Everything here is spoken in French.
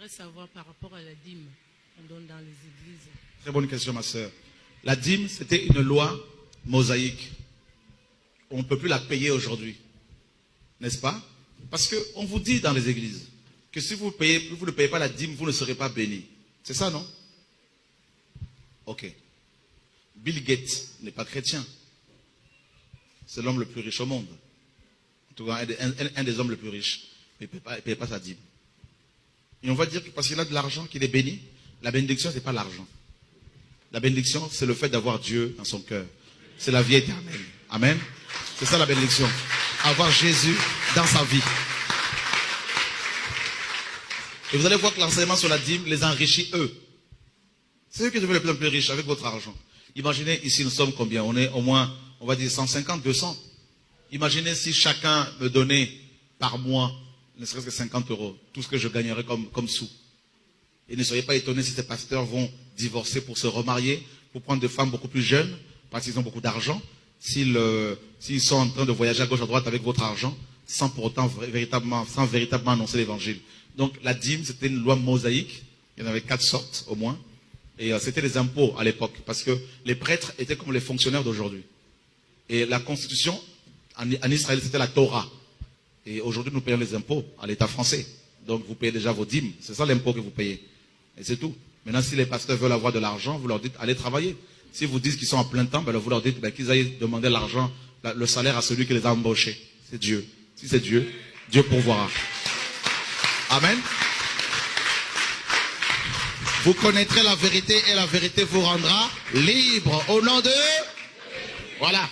J'aimerais savoir par rapport à la dîme qu'on donne dans les églises. Très bonne question, ma sœur. La dîme, c'était une loi mosaïque. On ne peut plus la payer aujourd'hui. N'est-ce pas? Parce qu'on vous dit dans les églises que si vous ne payez pas la dîme, vous ne serez pas béni. C'est ça, non? Ok. Bill Gates n'est pas chrétien. C'est l'homme le plus riche au monde. En tout cas, un des hommes les plus riches. Mais il ne paye pas sa dîme. Et on va dire que parce qu'il a de l'argent, qu'il est béni. La bénédiction, ce n'est pas l'argent. La bénédiction, c'est le fait d'avoir Dieu dans son cœur. C'est la vie éternelle. Amen. C'est ça la bénédiction. Avoir Jésus dans sa vie. Et vous allez voir que l'enseignement sur la dîme les enrichit eux. C'est eux qui deviennent les plus riches avec votre argent. Imaginez ici, nous sommes combien? On est au moins, on va dire 150, 200. Imaginez si chacun me donnait par mois, ne serait-ce que 50 €, tout ce que je gagnerais comme sous. Et ne soyez pas étonnés si ces pasteurs vont divorcer pour se remarier, pour prendre des femmes beaucoup plus jeunes, parce qu'ils ont beaucoup d'argent, s'ils sont en train de voyager à gauche à droite avec votre argent, sans pour autant véritablement annoncer l'évangile. Donc la dîme, c'était une loi mosaïque. Il y en avait 4 sortes au moins. Et c'était les impôts à l'époque, parce que les prêtres étaient comme les fonctionnaires d'aujourd'hui. Et la constitution, en Israël, c'était la Torah. Et aujourd'hui, nous payons les impôts à l'État français. Donc vous payez déjà vos dîmes. C'est ça l'impôt que vous payez. Et c'est tout. Maintenant, si les pasteurs veulent avoir de l'argent, vous leur dites, allez travailler. Si vous dites qu'ils sont en plein temps, ben, vous leur dites qu'ils aillent demander l'argent, le salaire à celui qui les a embauchés. C'est Dieu. Si c'est Dieu, Dieu pourvoira. Amen. Vous connaîtrez la vérité et la vérité vous rendra libre. Au nom de... Voilà.